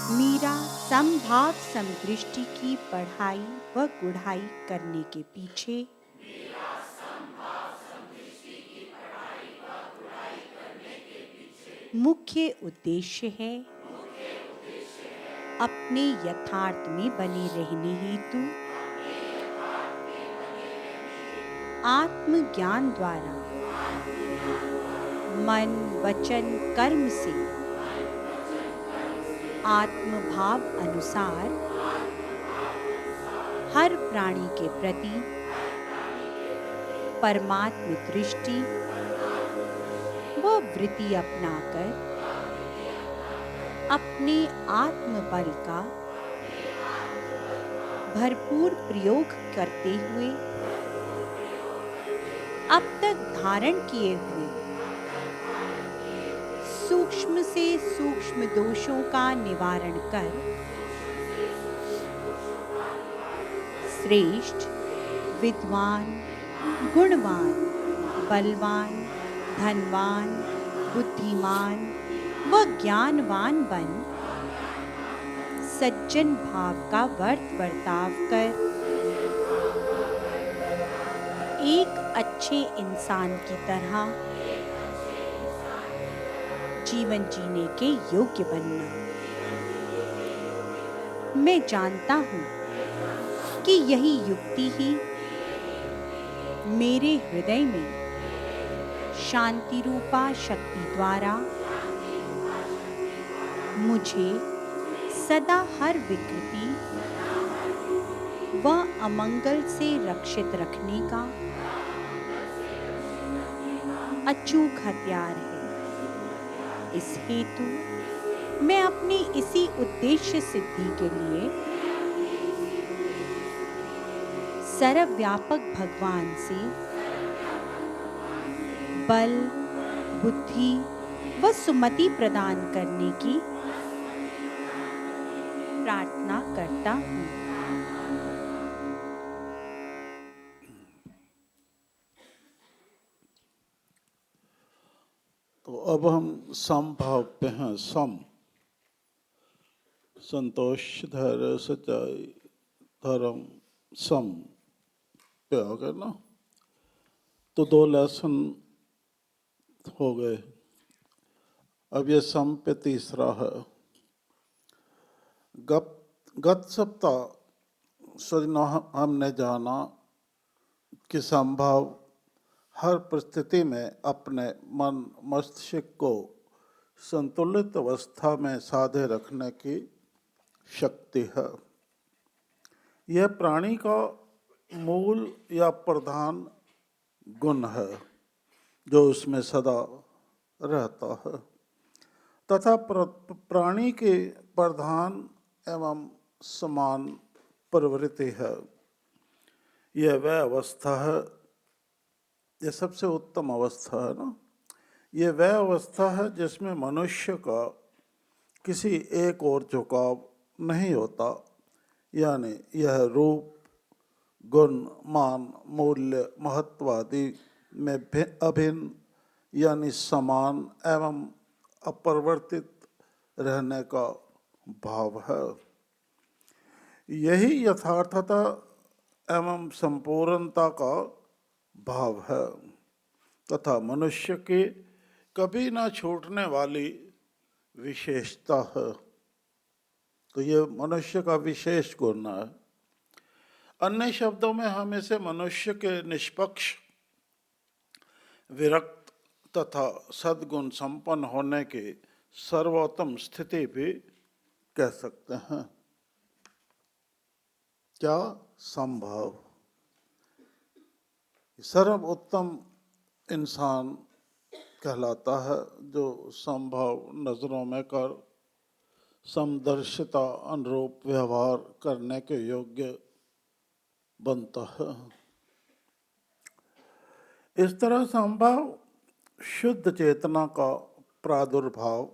मीरा समभाव समदृष्टि की पढ़ाई व गुढ़ाई करने के पीछे मुख्य उद्देश्य है अपने यथार्थ में बने रहने हेतु आत्मज्ञान द्वारा मन वचन कर्म से आत्मभाव अनुसार हर प्राणी के प्रति परमात्म दृष्टि व वृत्ति अपनाकर अपने आत्मबल का भरपूर प्रयोग करते हुए अब तक धारण किए हुए सूक्ष्म से सूक्ष्म दोषों का निवारण कर श्रेष्ठ, विद्वान, गुणवान, बलवान, धनवान, बुद्धिमान व ज्ञानवान बन सज्जन भाव का बर्ताव कर एक अच्छे इंसान की तरह जीवन जीने के योग्य बनना। मैं जानता हूं कि यही युक्ति ही मेरे हृदय में शांति रूपा शक्ति द्वारा मुझे सदा हर विकृति व अमंगल से रक्षित रखने का अचूक हथियार है। इस हेतु मैं अपनी इसी उद्देश्य सिद्धि के लिए सर्वव्यापक भगवान से बल, बुद्धि व सुमति प्रदान करने की प्रार्थना करता हूँ। तो अब हम सम भाव पे हैं। सम संतोष, धैर्य, सच्चाई, धर्म, सम पे आ गए ना। तो 2 लेसन हो गए। अब ये सम पे तीसरा है। गत सप्ताह सजना हमने जाना कि संभाव हर परिस्थिति में अपने मन मस्तिष्क को संतुलित अवस्था में साधे रखने की शक्ति है। यह प्राणी का मूल या प्रधान गुण है जो उसमें सदा रहता है तथा प्राणी के प्रधान एवं समान प्रवृत्ति है। यह वह अवस्था है, यह सबसे उत्तम अवस्था है ना। यह वह अवस्था है जिसमें मनुष्य का किसी एक ओर झुकाव नहीं होता, यानी यह रूप, गुण, मान, मूल्य, महत्व आदि में अभिन्न यानी समान एवं अपरिवर्तित रहने का भाव है। यही यथार्थता एवं संपूर्णता का भाव है तथा मनुष्य की कभी ना छूटने वाली विशेषता है। तो ये मनुष्य का विशेष गुण है। अन्य शब्दों में हम इसे मनुष्य के निष्पक्ष, विरक्त तथा सद्गुण संपन्न होने की सर्वोत्तम स्थिति भी कह सकते हैं। क्या संभव सर्वोत्तम इंसान कहलाता है जो संभव नजरों में कर समदर्शिता अनुरूप व्यवहार करने के योग्य बनता है। इस तरह संभव शुद्ध चेतना का प्रादुर्भाव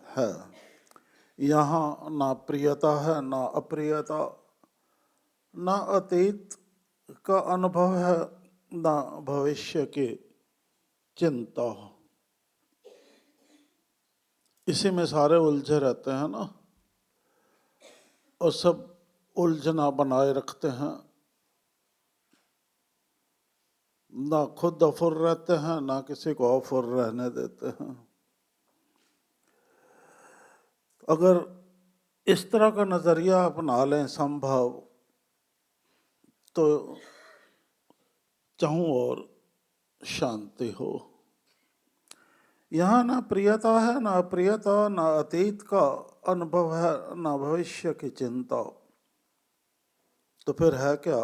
है। यहाँ ना प्रियता है, ना अप्रियता, ना अतीत का अनुभव है, ना भविष्य की चिंता। इसी में सारे उलझे रहते हैं ना। और सब उलझना बनाए रखते हैं, ना खुद अफुर रहते हैं, ना किसी को अफुर रहने देते हैं। अगर इस तरह का नजरिया अपना लें संभव, तो चाहूं और शांति हो। यहाँ ना प्रियता है, ना अप्रियता, ना अतीत का अनुभव है, ना भविष्य की चिंता। तो फिर है क्या?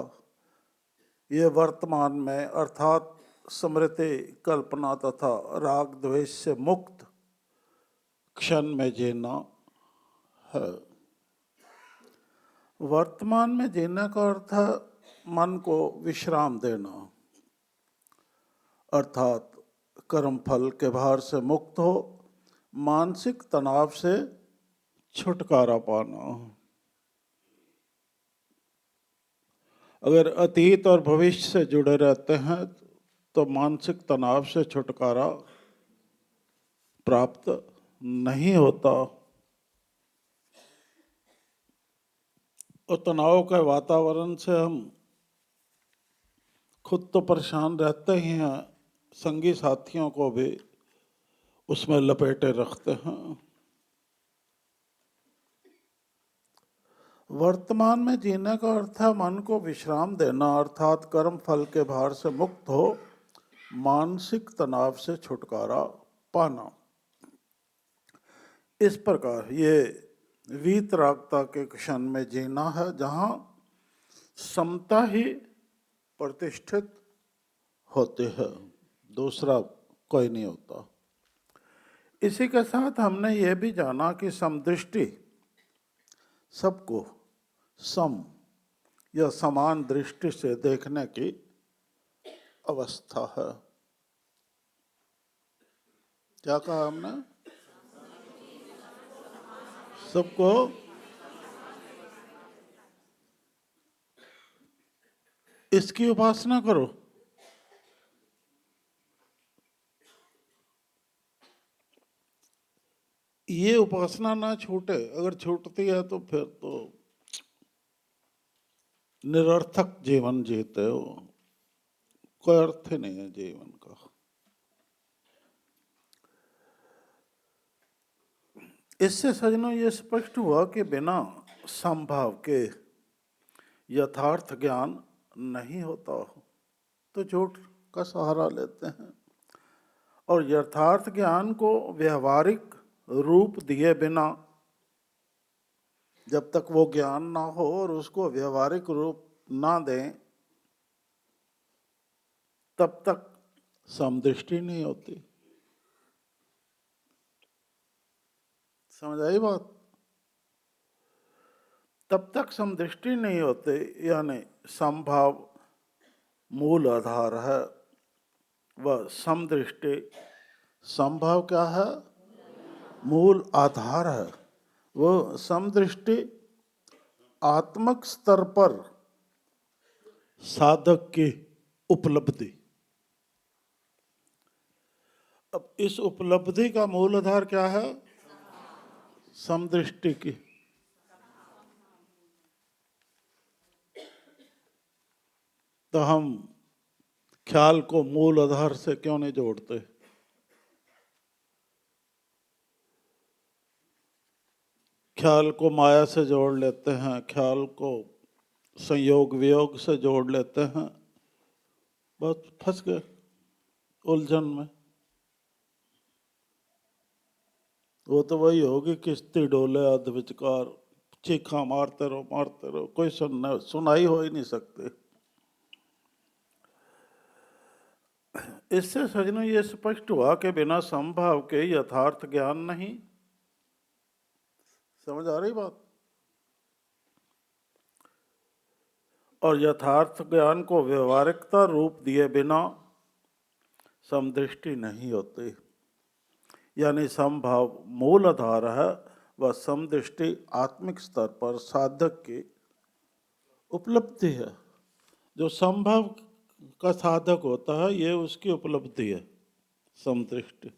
ये वर्तमान में अर्थात स्मृति, कल्पना तथा राग द्वेष से मुक्त क्षण में जीना है। वर्तमान में जीने का अर्थ है मन को विश्राम देना, अर्थात कर्म फल के भार से मुक्त हो, मानसिक तनाव से छुटकारा पाना। अगर अतीत और भविष्य से जुड़े रहते हैं तो मानसिक तनाव से छुटकारा प्राप्त नहीं होता, और तनाव के वातावरण से हम खुद तो परेशान रहते ही हैं, संगी साथियों को भी उसमें लपेटे रखते हैं। वर्तमान में जीने का अर्थ है मन को विश्राम देना, अर्थात कर्म फल के भार से मुक्त हो, मानसिक तनाव से छुटकारा पाना। इस प्रकार ये वीतरागता के क्षण में जीना है, जहाँ समता ही प्रतिष्ठित होती है, दूसरा कोई नहीं होता। इसी के साथ हमने ये भी जाना कि समदृष्टि सबको सम या समान दृष्टि से देखने की अवस्था है। क्या कहा हमने? सबको इसकी उपासना करो। ये उपासना ना छूटे, अगर छूटती है तो फिर तो निरर्थक जीवन जीते हो, कोई अर्थ ही नहीं है जीवन का। इससे सजनों ये स्पष्ट हुआ कि बिना संभाव के यथार्थ ज्ञान नहीं होता, तो झूठ का सहारा लेते हैं, और यथार्थ ज्ञान को व्यवहारिक रूप दिए बिना, जब तक वो ज्ञान ना हो और उसको व्यवहारिक रूप ना दें, तब तक समदृष्टि नहीं होती। समझ आई बात? तब तक समदृष्टि नहीं होती, यानी संभाव मूल आधार है, वह समदृष्टि। संभाव क्या है? मूल आधार है। वो समदृष्टि आत्मक स्तर पर साधक की उपलब्धि। अब इस उपलब्धि का मूल आधार क्या है? समदृष्टि की। तो हम ख्याल को मूल आधार से क्यों नहीं जोड़ते? ख्याल को माया से जोड़ लेते हैं, ख्याल को संयोग वियोग से जोड़ लेते हैं, बस फंस गए उलझन में। वो तो वही होगी, किश्ती डोले अध विचकार, चीखा मारते रहो, कोई सुनाई हो ही नहीं सकती। इससे सजनों ये स्पष्ट हुआ कि बिना संभाव के यथार्थ ज्ञान नहीं। समझ आ रही बात? और यथार्थ ज्ञान को व्यवहारिकता रूप दिए बिना समदृष्टि नहीं होती, यानी संभाव मूल आधार है, वह समदृष्टि आत्मिक स्तर पर साधक की उपलब्धि है। जो संभव का साधक होता है, ये उसकी उपलब्धि है, समदृष्टि।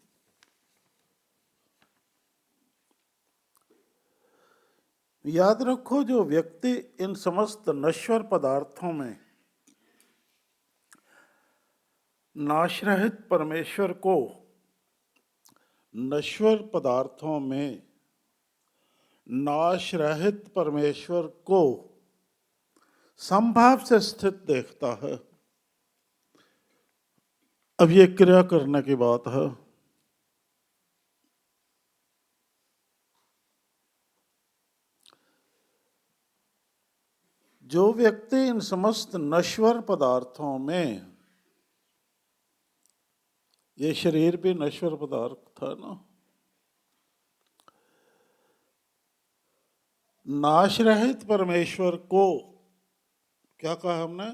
याद रखो, जो व्यक्ति इन समस्त नश्वर पदार्थों में नाशरहित परमेश्वर को, नश्वर पदार्थों में नाश रहित परमेश्वर को संभाव से स्थित देखता है। अब ये क्रिया करने की बात है। जो व्यक्ति इन समस्त नश्वर पदार्थों में, ये शरीर भी नश्वर पदार्थ था ना, नाश रहित परमेश्वर को, क्या कहा हमने,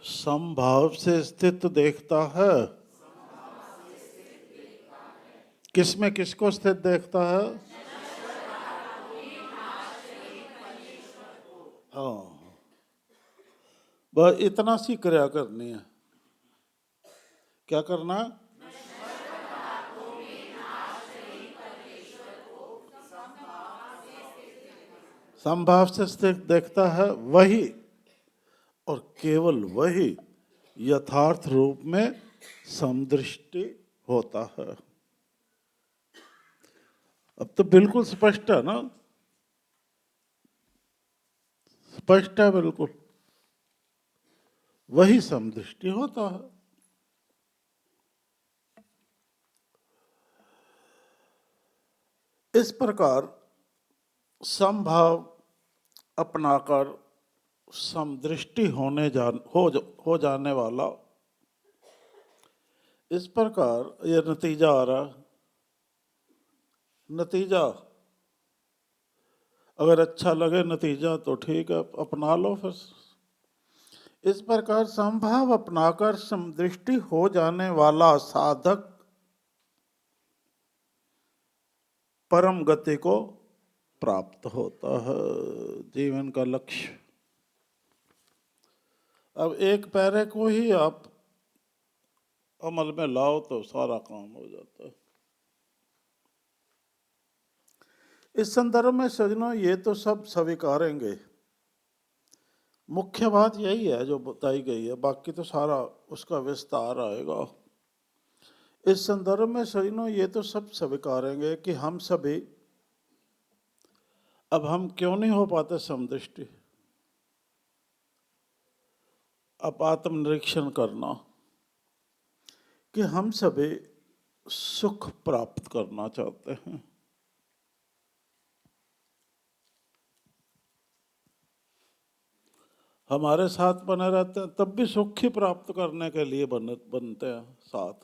संभाव से स्थित देखता है। किसमें किसको स्थित देखता है? हाँ, बस इतना सी क्रिया करनी है। क्या करना? संभाव से स्थित देखता है, वही और केवल वही यथार्थ रूप में समदृष्टि होता है। अब तो बिल्कुल स्पष्ट है ना, स्पष्ट है बिल्कुल, वही समदृष्टि होता है। इस प्रकार समभाव अपनाकर समदृष्टि हो जाने वाला, इस प्रकार ये नतीजा आ रहा। नतीजा अगर अच्छा लगे नतीजा तो ठीक है, अपना लो फिर। इस प्रकार संभाव अपनाकर समदृष्टि हो जाने वाला साधक परम गति को प्राप्त होता है, जीवन का लक्ष्य। अब एक पैरे को ही आप अमल में लाओ तो सारा काम हो जाता है। इस संदर्भ में सज्जनों, ये तो सब स्वीकारेंगे, मुख्य बात यही है जो बताई गई है, बाकी तो सारा उसका विस्तार आएगा। इस संदर्भ में सज्जनों, ये तो सब स्वीकारेंगे कि हम सभी, अब हम क्यों नहीं हो पाते समदृष्टि? अब आत्मनिरीक्षण करना कि हम सभी सुख प्राप्त करना चाहते हैं। हमारे साथ बने रहते हैं तब भी सुख ही प्राप्त करने के लिए बनते हैं साथ,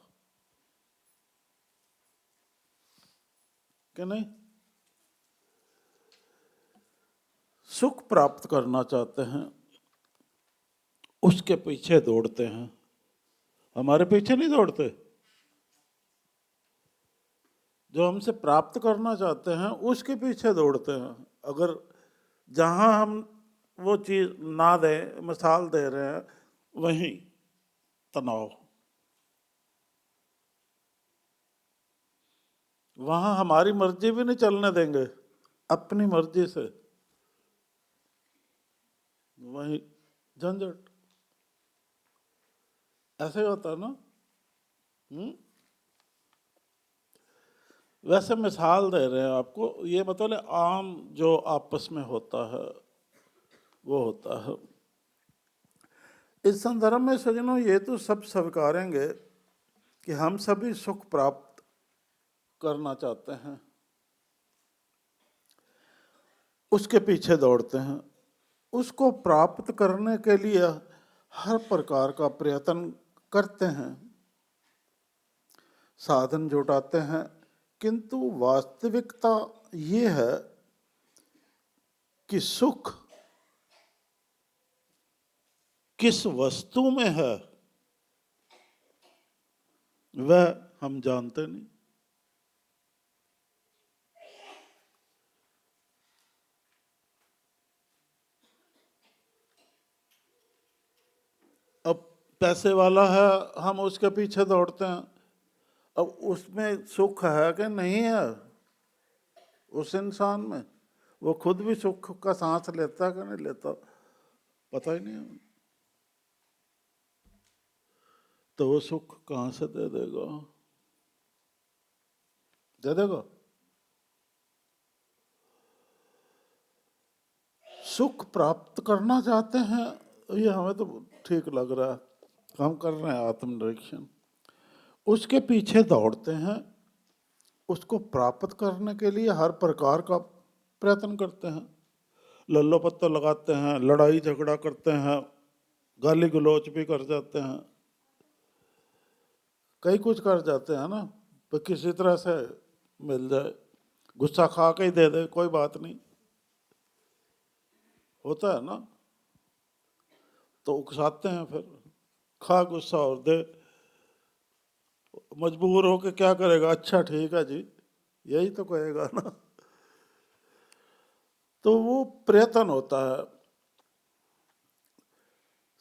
कि नहीं? सुख प्राप्त करना चाहते हैं, उसके पीछे दौड़ते हैं। हमारे पीछे नहीं दौड़ते। जो हमसे प्राप्त करना चाहते हैं उसके पीछे दौड़ते हैं। अगर जहां हम वो चीज ना दें, मिसाल दे रहे हैं, वहीं तनाव, वहां हमारी मर्जी भी नहीं चलने देंगे, अपनी मर्जी से, वहीं झंझट। ऐसे ही होता है ना। वैसे मिसाल दे रहे हैं आपको, ये मतलब आम जो आपस में होता है वो होता है। इस संदर्भ में सज्जनों, ये तो सब स्वीकारेंगे कि हम सभी सुख प्राप्त करना चाहते हैं, उसके पीछे दौड़ते हैं, उसको प्राप्त करने के लिए हर प्रकार का प्रयत्न करते हैं, साधन जुटाते हैं। किंतु वास्तविकता ये है कि सुख किस वस्तु में है वह हम जानते नहीं। अब पैसे वाला है, हम उसके पीछे दौड़ते हैं। अब उसमें सुख है कि नहीं है, उस इंसान में। वो खुद भी सुख का सांस लेता कि नहीं लेता पता ही नहीं है। तो वो सुख कहाँ से दे देगा? दे देगा? सुख प्राप्त करना चाहते हैं, ये हमें तो ठीक लग रहा है, हम कर रहे हैं आत्मनिरीक्षण। उसके पीछे दौड़ते हैं, उसको प्राप्त करने के लिए हर प्रकार का प्रयत्न करते हैं, लल्लो पत्ता लगाते हैं, लड़ाई झगड़ा करते हैं, गाली गलौच भी कर जाते हैं, कई कुछ कर जाते हैं ना, तो किसी तरह से मिल जाए, गुस्सा खा के ही दे दे कोई बात नहीं, होता है ना। तो उकसाते हैं, फिर खा गुस्सा और दे, मजबूर हो के क्या करेगा, अच्छा ठीक है जी यही तो कहेगा ना। तो वो प्रयत्न होता है,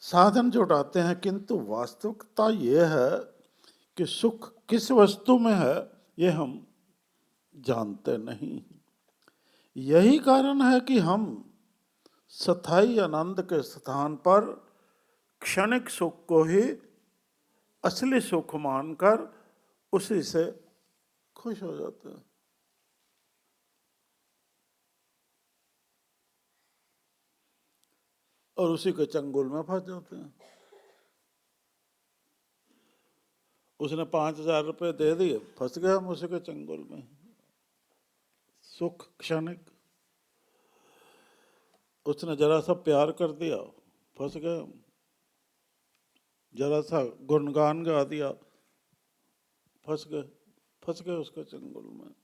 साधन जुटाते हैं, किंतु वास्तविकता ये है कि सुख किस वस्तु में है ये हम जानते नहीं। यही कारण है कि हम स्थायी आनंद के स्थान पर क्षणिक सुख को ही असली सुख मानकर उसी से खुश हो जाते हैं। और उसी के चंगुल में फंस जाते हैं। उसने 5,000 रुपये दे दिए, फंस गया हम उसी के चंगुल में। सुख क्षणिक, उसने जरा सा प्यार कर दिया, फंस गए हम। जरा सा गुणगान गा दिया, फंस गए उसके चंगुल में।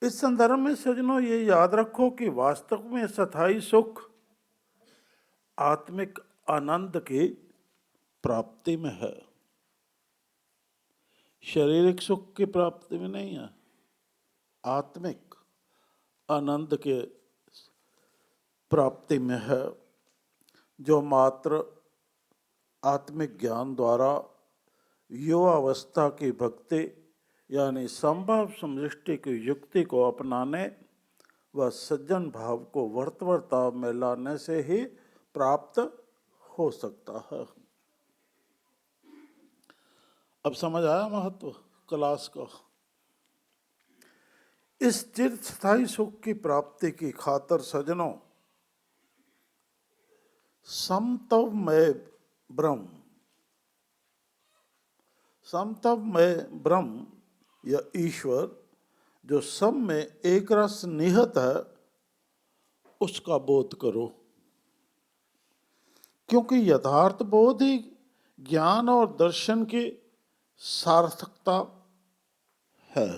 इस संदर्भ में सज्जनों ये याद रखो कि वास्तव में स्थायी सुख आत्मिक आनंद की प्राप्ति में है, शारीरिक सुख की प्राप्ति में नहीं है। आत्मिक आनंद के प्राप्ति में है, जो मात्र आत्मिक ज्ञान द्वारा युवावस्था की भक्ति यानी संभव समदृष्टि की युक्ति को अपनाने व सज्जन भाव को वर्तवर्ता में लाने से ही प्राप्त हो सकता है। अब समझ आया महत्व क्लास का। इस चिरस्थायी सुख की प्राप्ति की खातर सज्जनों समतवमय ब्रह्म या ईश्वर जो सब में एक रस निहित है उसका बोध करो, क्योंकि यथार्थ बोध ही ज्ञान और दर्शन की सार्थकता है।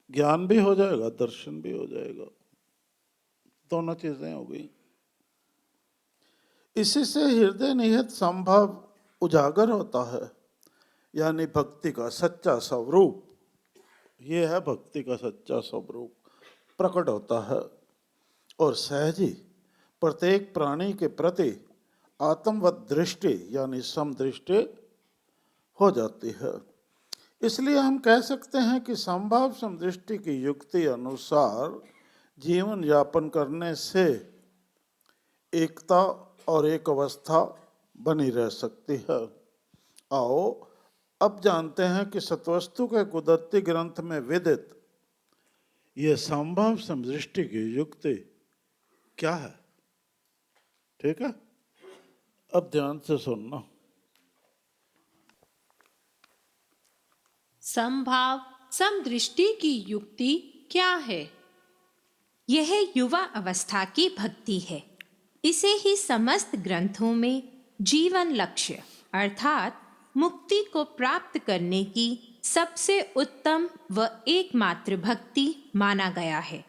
ज्ञान भी हो जाएगा, दर्शन भी हो जाएगा, दोनों चीजें हो गई। इसी से हृदय निहित संभव उजागर होता है, यानी भक्ति का सच्चा स्वरूप, ये है भक्ति का सच्चा स्वरूप प्रकट होता है और सहज ही प्रत्येक प्राणी के प्रति आत्मवत दृष्टि यानी समदृष्टि हो जाती है। इसलिए हम कह सकते हैं कि संभव समदृष्टि की युक्ति अनुसार जीवन यापन करने से एकता और एक अवस्था बनी रह सकती है। आओ अब जानते हैं कि सत्वस्तु के कुदरती ग्रंथ में विदित यह संभव समदृष्टि की युक्ति क्या है। ठीक है, अब ध्यान से सुनना। संभाव समदृष्टि की युक्ति क्या है? यह युवा अवस्था की भक्ति है। इसे ही समस्त ग्रंथों में जीवन लक्ष्य अर्थात मुक्ति को प्राप्त करने की सबसे उत्तम व एकमात्र भक्ति माना गया है।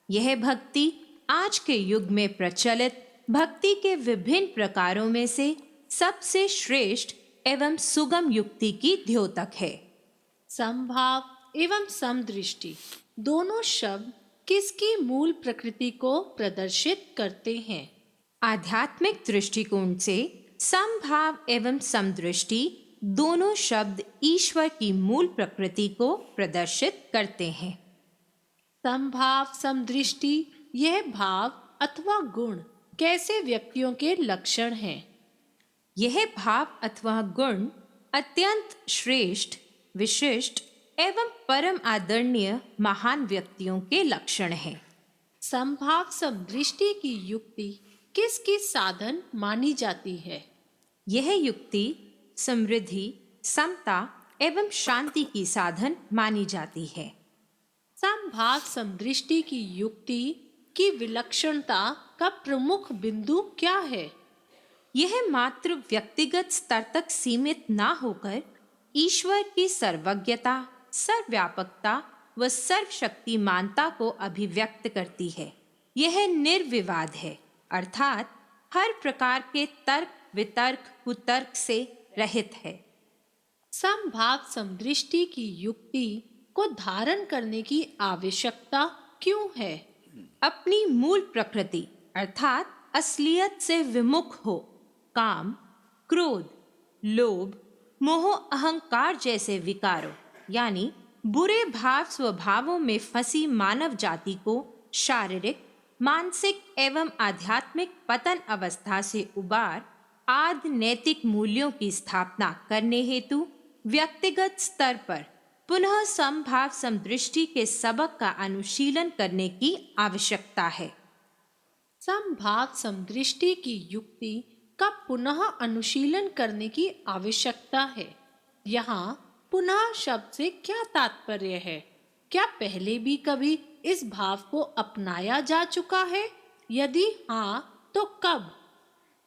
यह भक्ति आज के युग में प्रचलित भक्ति के विभिन्न प्रकारों में से सबसे श्रेष्ठ एवं सुगम युक्ति की द्योतक है। संभाव एवं समदृष्टि दोनों शब्द किसकी मूल प्रकृति को प्रदर्शित करते हैं? आध्यात्मिक दृष्टिकोण से समभाव एवं समदृष्टि दोनों शब्द ईश्वर की मूल प्रकृति को प्रदर्शित करते हैं। समभाव समदृष्टि यह भाव अथवा गुण कैसे व्यक्तियों के लक्षण हैं? यह भाव अथवा गुण अत्यंत श्रेष्ठ, विशिष्ट एवं परम आदरणीय महान व्यक्तियों के लक्षण हैं। समभाव समदृष्टि की युक्ति किस किस साधन मानी जाती है? यह युक्ति समृद्धि, समता एवं शांति की साधन मानी जाती है। समभाव समदृष्टि की युक्ति की विलक्षणता का प्रमुख बिंदु क्या है? यह मात्र व्यक्तिगत स्तर तक सीमित ना होकर ईश्वर की सर्वज्ञता, सर्वव्यापकता व सर्वशक्तिमानता को अभिव्यक्त करती है। यह निर्विवाद है, अर्थात हर प्रकार के तर्क, वितर्क, कुतर्क से रहित है। समभाव समदृष्टि की युक्ति को धारण करने की आवश्यकता क्यों है? अपनी मूल प्रकृति अर्थात असलियत से विमुख हो काम, क्रोध, लोभ, मोह, अहंकार जैसे विकारों यानी बुरे भाव स्वभावों में फंसी मानव जाति को शारीरिक, मानसिक एवं आध्यात्मिक पतन अवस्था से उबार आदि नैतिक मूल्यों की स्थापना करने हेतु व्यक्तिगत स्तर पर पुनः समभाव समदृष्टि के सबक का अनुशीलन करने की आवश्यकता है। समभाव समदृष्टि की युक्ति का पुनः अनुशीलन करने की आवश्यकता है। यहाँ पुनः शब्द से क्या तात्पर्य है? क्या पहले भी कभी इस भाव को अपनाया जा चुका है? यदि हाँ, तो कब?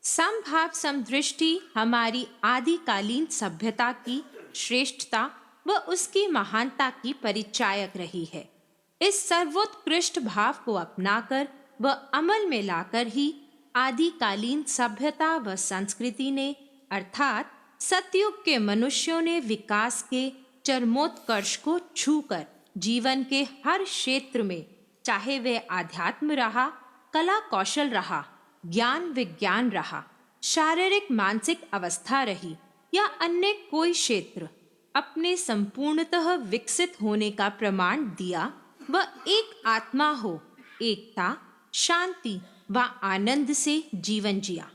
समभाव समदृष्टि हमारी आदिकालीन सभ्यता की श्रेष्ठता व उसकी महानता की परिचायक रही है। इस सर्वोत्कृष्ट भाव को अपनाकर व अमल में लाकर ही आदिकालीन सभ्यता व संस्कृति ने अर्थात सतयुग के मनुष्यों ने विकास के चरमोत्कर्ष को छूकर जीवन के हर क्षेत्र में, चाहे वह आध्यात्म रहा, कला कौशल रहा, ज्ञान विज्ञान रहा, शारीरिक मानसिक अवस्था रही या अन्य कोई क्षेत्र, अपने संपूर्णतः विकसित होने का प्रमाण दिया व एक आत्मा हो एकता, शांति व आनंद से जीवन जिया।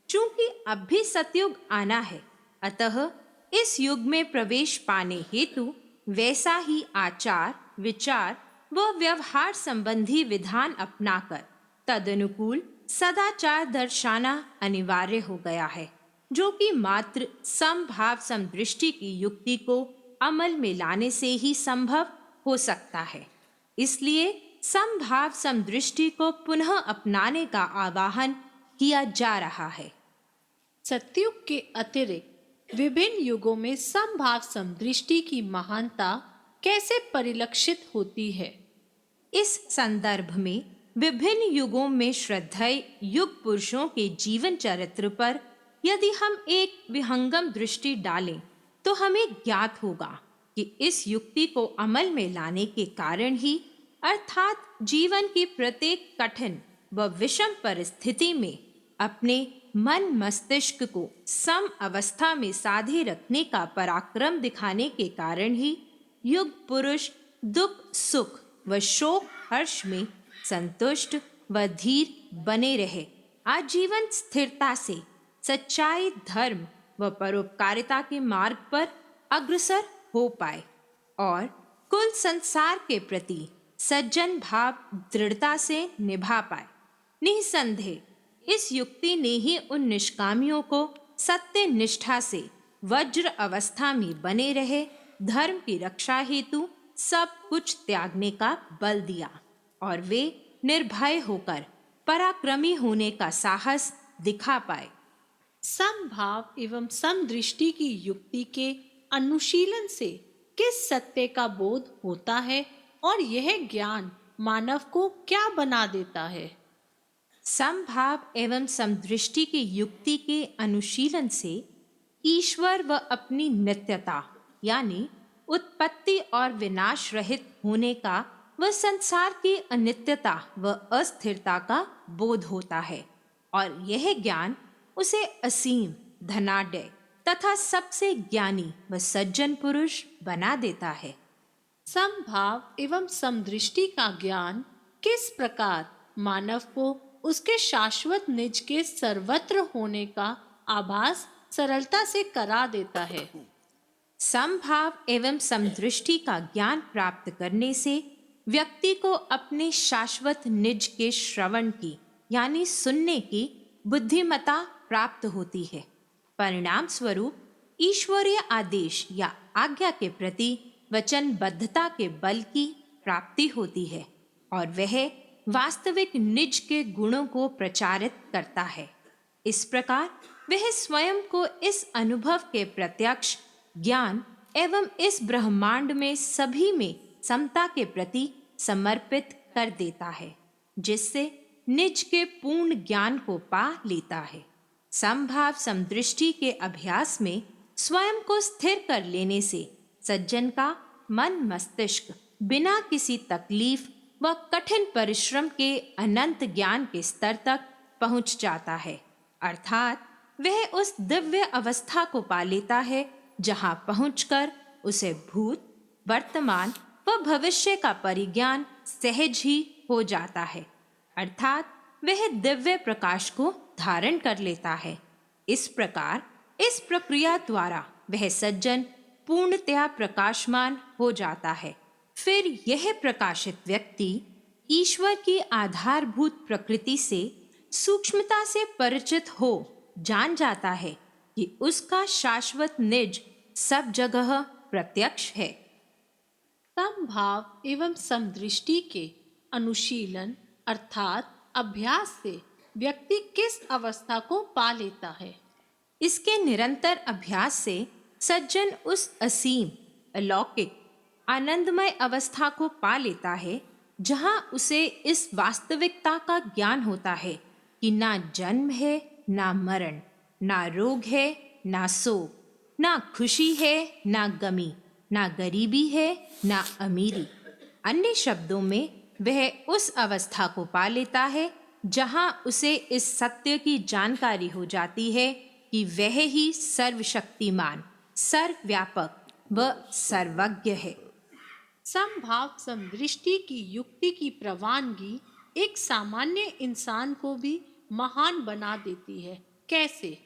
चूंकि अब भी सतयुग आना है, अतः इस युग में प्रवेश पाने हेतु वैसा ही आचार, विचार व व्यवहार संबंधी विधान अपनाकर तदनुकूल सदाचार दर्शाना अनिवार्य हो गया है, जो कि मात्र समभाव समदृष्टि की युक्ति को अमल में लाने से ही संभव हो सकता है। इसलिए समभाव समदृष्टि को पुनः अपनाने का आवाहन किया जा रहा है। सतयुग के अतिरिक्त विभिन्न युगों में समभाव समदृष्टि की महानता कैसे परिलक्षित होती है? इस संदर्भ में विभिन्न युगों में श्रद्धेय युग पुरुषों के जीवन चरित्र पर यदि हम एक विहंगम दृष्टि डालें तो हमें ज्ञात होगा कि इस युक्ति को अमल में लाने के कारण ही अर्थात जीवन की प्रत्येक कठिन व विषम परिस्थिति में अपने मन मस्तिष्क को सम अवस्था में साधे रखने का पराक्रम दिखाने के कारण ही युग पुरुष दुख सुख व शोक हर्ष में संतुष्ट व धीर बने रहे, आजीवन स्थिरता से सच्चाई, धर्म व परोपकारिता के मार्ग पर अग्रसर हो पाए और कुल संसार के प्रति सज्जन भाव दृढ़ता से निभा पाए। निसंदेह इस युक्ति ने ही उन निष्कामियों को सत्य निष्ठा से वज्र अवस्था में बने रहे धर्म की रक्षा हेतु सब कुछ त्यागने का बल दिया और वे निर्भय होकर पराक्रमी होने का साहस दिखा पाए। समभाव एवं समदृष्टि की युक्ति के अनुशीलन से किस सत्य का बोध होता है और यह ज्ञान मानव को क्या बना देता है? समभाव एवं समदृष्टि की युक्ति के अनुशीलन से ईश्वर व अपनी नित्यता यानी उत्पत्ति और विनाश रहित होने का व संसार की अनित्यता व अस्थिरता का बोध होता है और यह ज्ञान उसे असीम, धनाढ्य, तथा सबसे ज्ञानी व सज्जन पुरुष बना देता है। समभाव एवं समदृष्टि का ज्ञान किस प्रकार मानव को उसके शाश्वत निज के सर्वत्र होने का आभास सरलता से करा देता है। समभाव एवं समदृष्टि का ज्ञान प्राप्त करने से व्यक्ति को अपने शाश्वत निज के श्रवण की यानी सुनने की बुद्धिमता प्राप्त होती है। परिणाम स्वरूप ईश्वरीय आदेश या आज्ञा के प्रति वचनबद्धता के बल की प्राप्ति होती है और वह वास्तविक निज के गुणों को प्रचारित करता है। इस प्रकार वह स्वयं को इस अनुभव के प्रत्यक्ष ज्ञान एवं इस ब्रह्मांड में सभी में समता के प्रति समर्पित कर देता है, जिससे निज के पूर्ण ज्ञान को पा लेता है। समभाव समदृष्टि के अभ्यास में स्वयं को स्थिर कर लेने से सज्जन का मन मस्तिष्क बिना किसी तकलीफ व कठिन परिश्रम के अनंत ज्ञान के स्तर तक पहुंच जाता है, अर्थात वह उस दिव्य अवस्था को पा लेता है जहां पहुंचकर उसे भूत, वर्तमान व भविष्य का परिज्ञान सहज ही हो जाता है, अर्थात वह दिव्य प्रकाश को धारण कर लेता है। इस प्रकार इस प्रक्रिया द्वारा वह सज्जन पूर्णतया प्रकाशमान हो जाता है। फिर यह प्रकाशित व्यक्ति ईश्वर की आधारभूत प्रकृति से सूक्ष्मता से परिचित हो जान जाता है कि उसका शाश्वत निज सब जगह प्रत्यक्ष है। समभाव एवं समदृष्टि के अनुशीलन अर्थात अभ्यास से व्यक्ति किस अवस्था को पा लेता है? इसके निरंतर अभ्यास से सज्जन उस असीम, अलौकिक, आनंदमय अवस्था को पा लेता है जहां उसे इस वास्तविकता का ज्ञान होता है कि ना जन्म है, ना मरण, ना रोग है, ना शोक, ना खुशी है, ना गमी, ना गरीबी है, ना अमीरी। अन्य शब्दों में वह उस अवस्था को पा लेता है जहां उसे इस सत्य की जानकारी हो जाती है कि वह ही सर्वशक्तिमान, सर्वव्यापक व सर्वज्ञ है। समभाव समदृष्टि की युक्ति की प्रवानगी एक सामान्य इंसान को भी महान बना देती है। कैसे?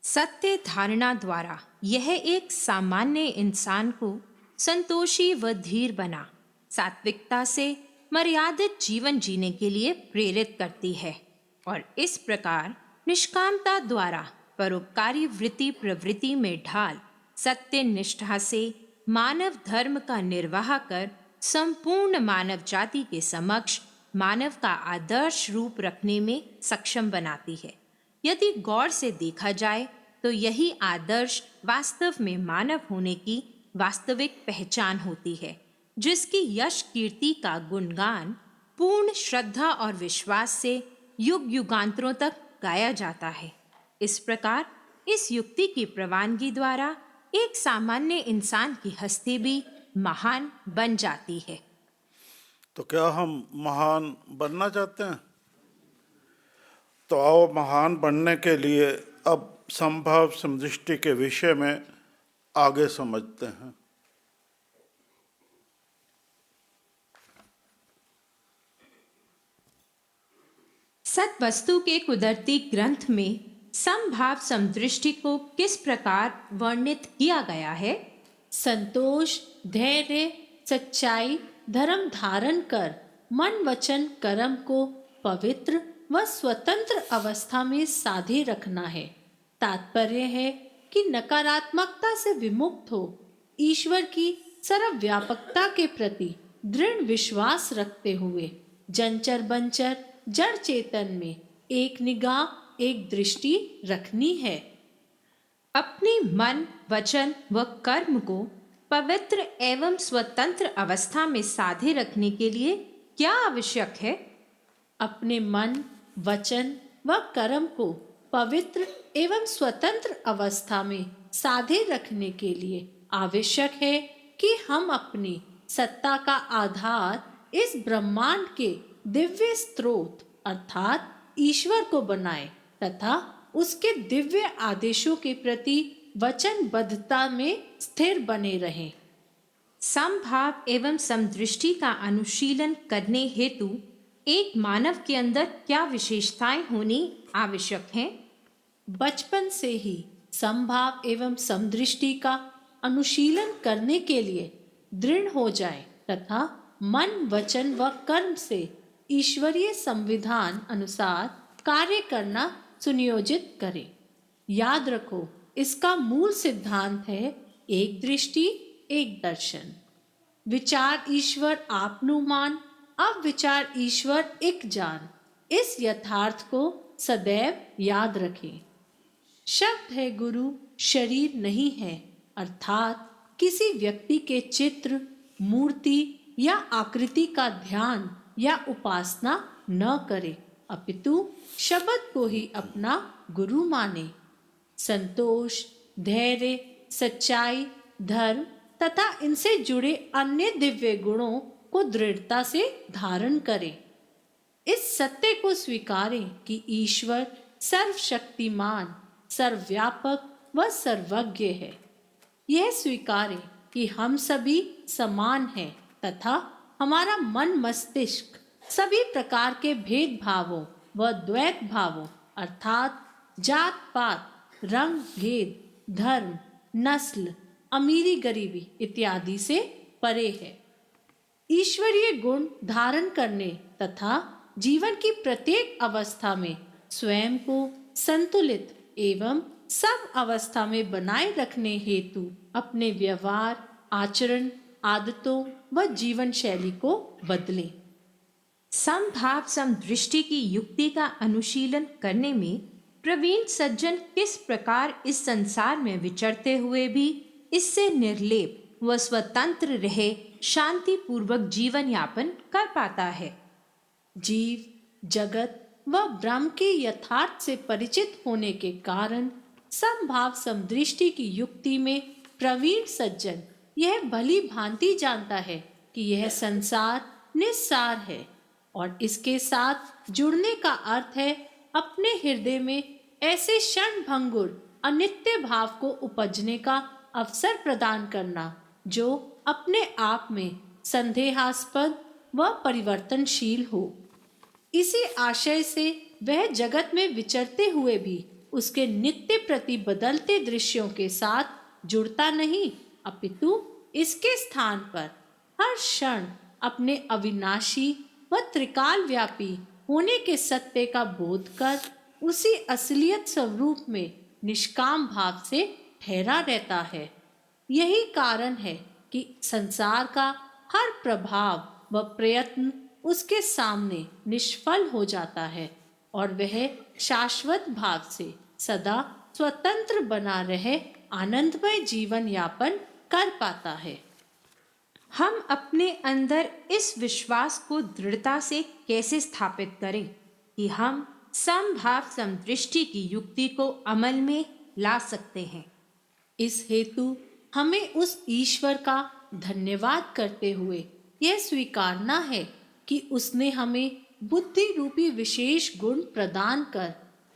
सत्य धारणा द्वारा यह एक सामान्य इंसान को संतोषी व धीर बना सात्विकता से मर्यादित जीवन जीने के लिए प्रेरित करती है और इस प्रकार निष्कामता द्वारा परोपकारी वृत्ति प्रवृत्ति में ढाल सत्य निष्ठा से मानव धर्म का निर्वाह कर संपूर्ण मानव जाति के समक्ष मानव का आदर्श रूप रखने में सक्षम बनाती है। यदि गौर से देखा जाए तो यही आदर्श वास्तव में मानव होने की वास्तविक पहचान होती है, जिसकी यश कीर्ति का गुणगान पूर्ण श्रद्धा और विश्वास से युग युगांतरों तक गाया जाता है। इस प्रकार इस युक्ति की प्रवानगी द्वारा एक सामान्य इंसान की हस्ती भी महान बन जाती है। तो क्या हम महान बनना चाहते हैं? तो आओ महान बनने के लिए अब संभाव समदृष्टि के विषय में आगे समझते हैं। सत्वस्तु के कुदरती ग्रंथ में समभाव समदृष्टि को किस प्रकार वर्णित किया गया है? संतोष, धैर्य, सच्चाई, धर्म धारण कर मन वचन कर्म को पवित्र व स्वतंत्र अवस्था में साधे रखना है। तात्पर्य है कि नकारात्मकता से विमुक्त हो ईश्वर की सर्वव्यापकता के प्रति दृढ़ विश्वास रखते हुए जंचर बंचर जड़ चेतन में एक निगाह, एक दृष्टि रखनी है। अपने मन, वचन व कर्म को पवित्र एवं स्वतंत्र अवस्था में साधे रखने के लिए क्या आवश्यक है? अपने मन, वचन व कर्म को पवित्र एवं स्वतंत्र अवस्था में साधे रखने के लिए आवश्यक है कि हम अपनी सत्ता का आधार इस ब्रह्मांड के दिव्य स्रोत अर्थात ईश्वर को बनाएं तथा उसके दिव्य आदेशों के प्रति वचनबद्धता में स्थिर बने रहें। समभाव एवं समदृष्टि का अनुशीलन करने हेतु एक मानव के अंदर क्या विशेषताएं होनी आवश्यक हैं? बचपन से ही समभाव एवं समदृष्टि का अनुशीलन करने के लिए दृढ़ हो जाए तथा मन, वचन व कर्म से ईश्वरीय संविधान अनुसार कार्य करना सुनियोजित करें। याद रखो, इसका मूल सिद्धांत है एक दृष्टि एक दर्शन। विचार ईश्वर आपनु मान, अब विचार ईश्वर एक जान। इस यथार्थ को सदैव याद रखें। शब्द है गुरु, शरीर नहीं है, अर्थात किसी व्यक्ति के चित्र, मूर्ति या आकृति का ध्यान या उपासना न करे, अपितु शब्द को ही अपना गुरु माने। संतोष, धैर्य, सच्चाई, धर्म तथा इनसे जुड़े अन्य दिव्य गुणों को दृढ़ता से धारण करें। इस सत्य को स्वीकारें कि ईश्वर सर्वशक्तिमान, सर्वव्यापक व सर्वज्ञ है। यह स्वीकारें कि हम सभी समान हैं तथा हमारा मन मस्तिष्क सभी प्रकार के भेदभावों व द्वैत भावों अर्थात जात पात, रंग भेद, धर्म, नस्ल, अमीरी गरीबी इत्यादि से परे है। ईश्वरीय गुण धारण करने तथा जीवन की प्रत्येक अवस्था में स्वयं को संतुलित एवं सब अवस्था में बनाए रखने हेतु अपने व्यवहार, आचरण, आदतों व जीवन शैली को बदलें। समभाव समदृष्टि की युक्ति का अनुशीलन करने में प्रवीण सज्जन किस प्रकार इस संसार में विचरते हुए भी इससे निर्लेप व स्वतंत्र रहे शांति पूर्वक जीवन यापन कर पाता है? जीव, जगत व ब्रह्म के यथार्थ से परिचित होने के कारण समभाव समदृष्टि की युक्ति में प्रवीण सज्जन यह भली भांति जानता है कि यह संसार निस्सार है और इसके साथ जुड़ने का अर्थ है अपने हृदय में ऐसे क्षण भंगुर अनित्य भाव को उपजने का अवसर प्रदान करना जो अपने आप में संदेहास्पद व परिवर्तनशील हो। इसी आशय से वह जगत में विचरते हुए भी उसके नित्य प्रति बदलते दृश्यों के साथ जुड़ता नहीं, अपितु इसके स्थान पर हर क्षण अपने अविनाशी व त्रिकाल व्यापी होने के सत्य का बोध कर उसी असलियत स्वरूप में निष्काम भाव से ठहरा रहता है। यही कारण है कि संसार का हर प्रभाव व प्रयत्न उसके सामने निष्फल हो जाता है और वह शाश्वत भाव से सदा स्वतंत्र बना रहे आनंदमय जीवन यापन कर पाता है। हम अपने अंदर इस विश्वास को दृढ़ता से कैसे स्थापित करें कि हम समभाव समदृष्टि की युक्ति को अमल में ला सकते हैं? इस हेतु हमें उस ईश्वर का धन्यवाद करते हुए यह स्वीकारना है कि उसने हमें बुद्धि रूपी विशेष गुण प्रदान कर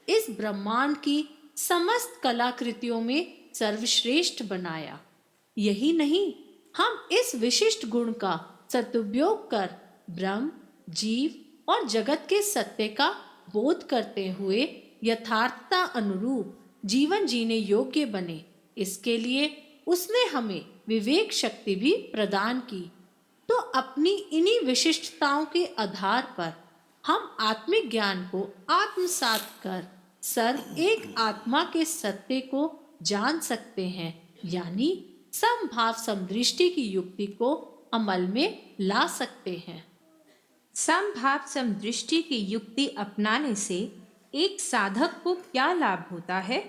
इस ब्रह्मांड की समस्त कलाकृतियों में सर्वश्रेष्ठ बनाया। यही नहीं, हम इस विशिष्ट गुण का सदुपयोग कर ब्रह्म, जीव और जगत के सत्य का बोध करते हुए यथार्थता अनुरूप जीवन जीने योग्य बने। इसके लिए उसने हमें विवेक शक्ति भी प्रदान की। तो अपनी इन्हीं विशिष्टताओं के आधार पर हम आत्मिक ज्ञान को आत्मसात कर सर्व एक आत्मा के सत्य को जान सकते हैं, यानी समभाव समदृष्टि की युक्ति को अमल में ला सकते हैं। समभाव समदृष्टि की युक्ति अपनाने से एक साधक को क्या लाभ होता है?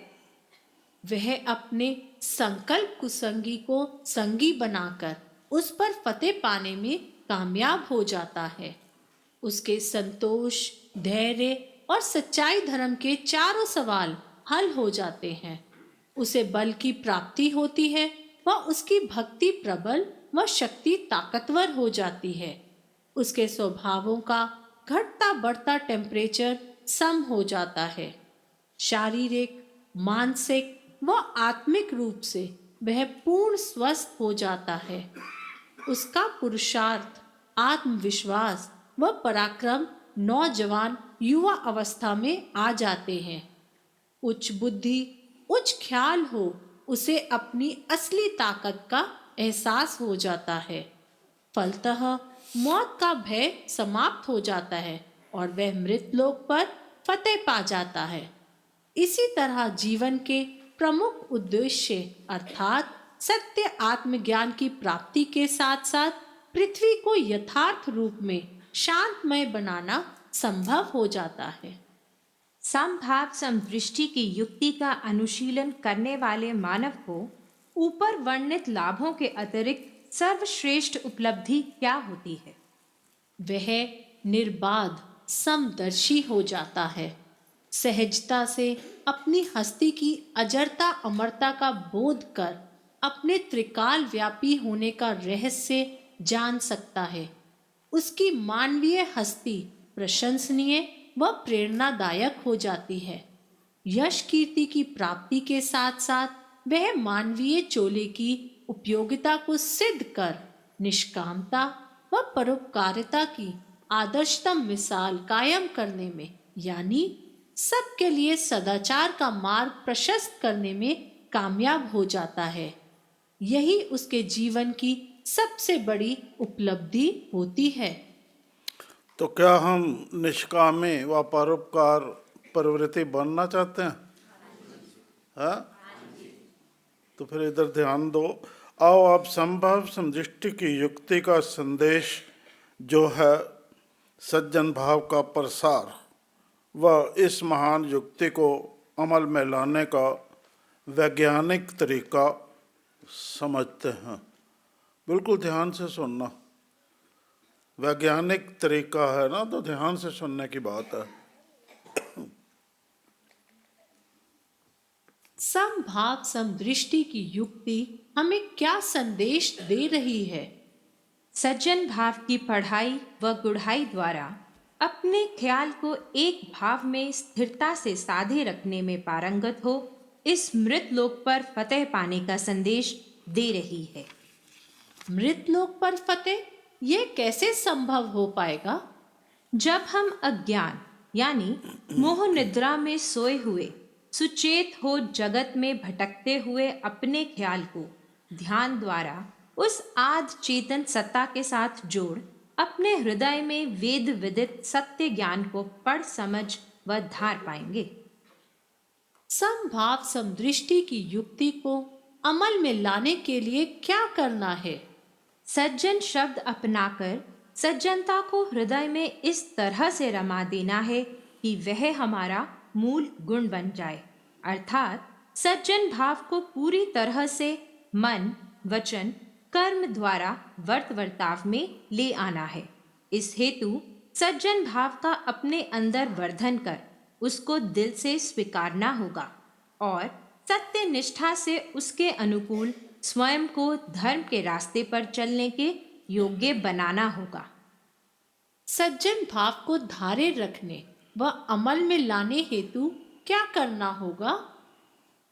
वह अपने संकल्प कुसंगी को संगी बनाकर उस पर फतेह पाने में कामयाब हो जाता है। उसके संतोष, धैर्य और सच्चाई धर्म के चारों सवाल हल हो जाते हैं। उसे बल की प्राप्ति होती है व उसकी भक्ति प्रबल व शक्ति ताकतवर हो जाती है। उसके स्वभावों का घटता बढ़ता टेम्परेचर सम हो जाता है। शारीरिक, मानसिक व आत्मिक रूप से वह पूर्ण स्वस्थ हो जाता है। उसका पुरुषार्थ, आत्मविश्वास व पराक्रम नौजवान युवा अवस्था में आ जाते हैं। उच्च बुद्धि, उच्च ख्याल हो, उसे अपनी असली ताकत का एहसास हो जाता है। फलतः मौत का भय समाप्त हो जाता है और वह मृतलोक पर फतेह पा जाता है। इसी तरह जीवन के प्रमुख उद्देश्य अर्थात सत्य आत्मज्ञान की प्राप्ति के साथ साथ पृथ्वी को यथार्थ रूप में शांतमय बनाना संभव हो जाता है। समभाव समदृष्टि की युक्ति का अनुशीलन करने वाले मानव को ऊपर वर्णित लाभों के अतिरिक्त सर्वश्रेष्ठ उपलब्धि क्या होती है? वह निर्बाध समदर्शी हो जाता है। सहजता से अपनी हस्ती की अजरता अमरता का बोध कर अपने त्रिकाल व्यापी होने का रहस्य जान सकता है। उसकी मानवीय हस्ती प्रशंसनीय व प्रेरणादायक हो जाती है। यश कीर्ति की प्राप्ति के साथ साथ वह मानवीय चोले की उपयोगिता को सिद्ध कर निष्कामता व परोपकारिता की आदर्शतम मिसाल कायम करने में यानी सबके लिए सदाचार का मार्ग प्रशस्त करने में कामयाब हो जाता है। यही उसके जीवन की सबसे बड़ी उपलब्धि होती है। तो क्या हम निष्कामी व परोपकार प्रवृत्ति बनना चाहते हैं? हाँ? तो फिर इधर ध्यान दो। आओ आप संभव समदृष्टि की युक्ति का संदेश जो है सज्जन भाव का प्रसार व इस महान युक्ति को अमल में लाने का वैज्ञानिक तरीका समझते हैं। बिल्कुल ध्यान से सुनना। वैज्ञानिक तरीका है ना, तो ध्यान से सुनने की बात है। समभाव समदृष्टि की युक्ति हमें क्या संदेश दे रही है? सज्जन भाव की पढ़ाई व गुढ़ाई द्वारा अपने ख्याल को एक भाव में स्थिरता से साधे रखने में पारंगत हो इस मृत लोक पर फतेह पाने का संदेश दे रही है। मृत लोक पर फतेह ये कैसे संभव हो पाएगा? जब हम अज्ञान यानी मोह निद्रा में सोए हुए सुचेत हो जगत में भटकते हुए अपने ख्याल को ध्यान द्वारा उस आद चेतन सत्ता के साथ जोड़ अपने हृदय में वेद विदित सत्य ज्ञान को पढ़ समझ व धार पाएंगे। समभाव समदृष्टि की युक्ति को अमल में लाने के लिए क्या करना है? सज्जन शब्द अपनाकर सज्जनता को हृदय में इस तरह से रमा देना है कि वह हमारा मूल गुण बन जाए, अर्थात सज्जन भाव को पूरी तरह से मन, वचन, कर्म द्वारा वर्ताव में ले आना है। इस हेतु सज्जन भाव का अपने अंदर वर्धन कर उसको दिल से स्वीकारना होगा और सत्य निष्ठा से उसके अनुकूल स्वयं को धर्म के रास्ते पर चलने के योग्य बनाना होगा। सज्जन भाव को धारे रखने व अमल में लाने हेतु क्या करना होगा?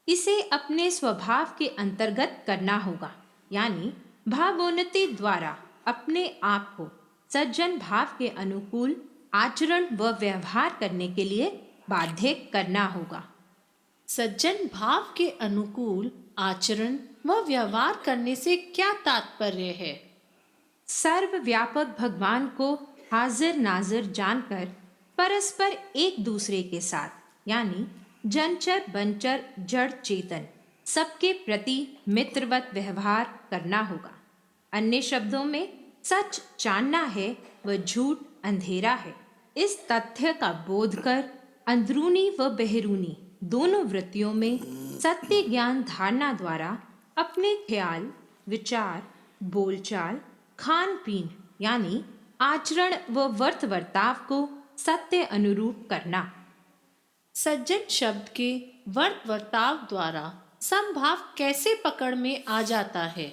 इसे अपने स्वभाव के अंतर्गत करना होगा, यानी भावोन्नति द्वारा अपने आप को सज्जन भाव के अनुकूल आचरण व व्यवहार करने के लिए बाध्य करना होगा। सज्जन भाव के अनुकूल आचरण व व्यवहार करने से क्या तात्पर्य है? सर्वव्यापक भगवान को हाजिर नाजिर जानकर परस्पर एक दूसरे के साथ यानी जनचर बनचर जड़ चेतन सबके प्रति मित्रवत व्यवहार करना होगा। अन्य शब्दों में सच जानना है व झूठ अंधेरा है। इस तथ्य का बोध कर अंदरूनी व बहरूनी दोनों वृत्तियों में सत्य ज्ञान धारणा द्वारा अपने ख्याल, विचार, बोलचाल, खान पीन यानी आचरण व वर्ताव को सत्य अनुरूप करना। सज्जन शब्द के वर्ताव द्वारा समभाव कैसे पकड़ में आ जाता है?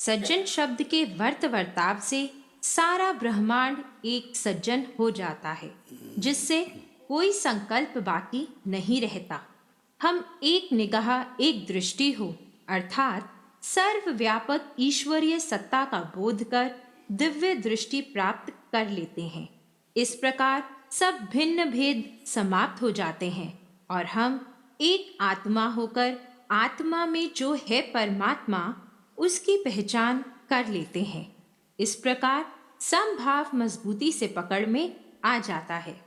सज्जन शब्द के वर्ताव से सारा ब्रह्मांड एक सज्जन हो जाता है, जिससे कोई संकल्प बाकी नहीं रहता। हम एक निगाह, एक दृष्टि हो अर्थात सर्वव्यापक ईश्वरीय सत्ता का बोध कर दिव्य दृष्टि प्राप्त कर लेते हैं। इस प्रकार सब भिन्न भेद समाप्त हो जाते हैं और हम एक आत्मा होकर आत्मा में जो है परमात्मा, उसकी पहचान कर लेते हैं। इस प्रकार समभाव मजबूती से पकड़ में आ जाता है।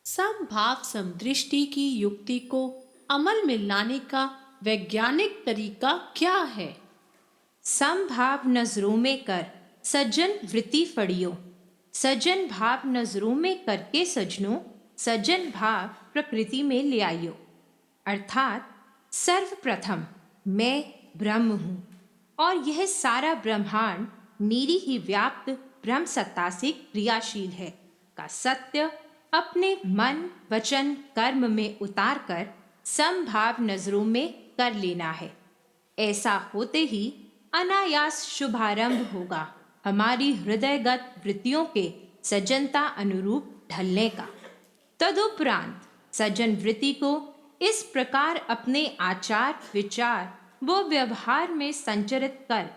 समभाव समदृष्टि की युक्ति को अमल में लाने का वैज्ञानिक तरीका क्या है? समभाव नजरों में कर सज्जन वृत्ति फड़ियो, सज्जन भाव नजरों में करके सज्जनों, सज्जन भाव प्रकृति में ले आइयो। अर्थात सर्वप्रथम मैं ब्रह्म हूँ और यह सारा ब्रह्मांड मेरी ही व्याप्त ब्रह्म सत्ता से क्रियाशील है का सत्य अपने मन, वचन, कर्म में उतार कर समभाव नजरों में कर लेना है। ऐसा होते ही अनायास शुभारंभ होगा हमारी हृदयगत वृत्तियों के सज्जनता अनुरूप ढलने का। तदुपरांत सज्जन वृत्ति को इस प्रकार अपने आचार, विचार व व्यवहार में संचरित कर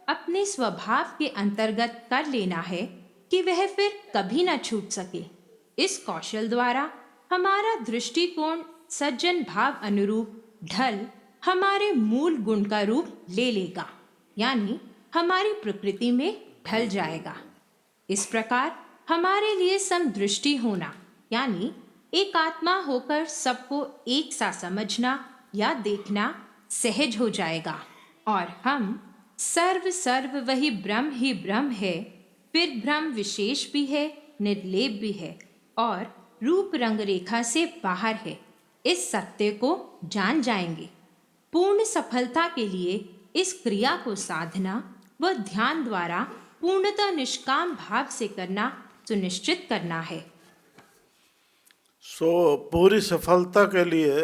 अपने स्वभाव के अंतर्गत कर लेना है कि वह फिर कभी न छूट सके। इस कौशल द्वारा हमारा दृष्टिकोण सज्जन भाव अनुरूप ढल हमारे मूल गुण का रूप ले लेगा, यानी हमारी प्रकृति में ढल जाएगा। इस प्रकार हमारे लिए समदृष्टि होना यानी एक आत्मा होकर सबको एक सा समझना या देखना सहज हो जाएगा और हम सर्व वही ब्रह्म ही ब्रह्म है, फिर ब्रह्म विशेष भी है, निर्लेप भी है और रूप रंग रेखा से बाहर है, इस सत्य को जान जाएंगे। पूर्ण सफलता के लिए इस क्रिया को साधना व ध्यान द्वारा पूर्णतः निष्काम भाव से करना सुनिश्चित करना है। पूरी सफलता के लिए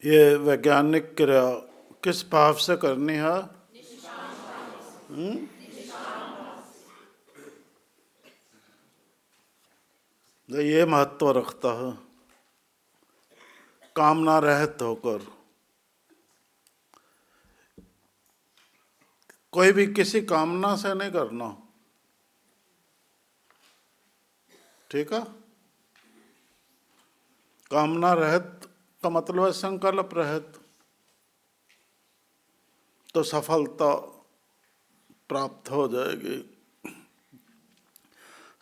ये वैज्ञानिक क्रिया किस भाव से करनी है? ये महत्व रखता है, कामना रहित होकर। कोई भी किसी कामना से नहीं करना, ठीक है? कामना रहित का मतलब है संकल्प रहित, तो सफलता प्राप्त हो जाएगी।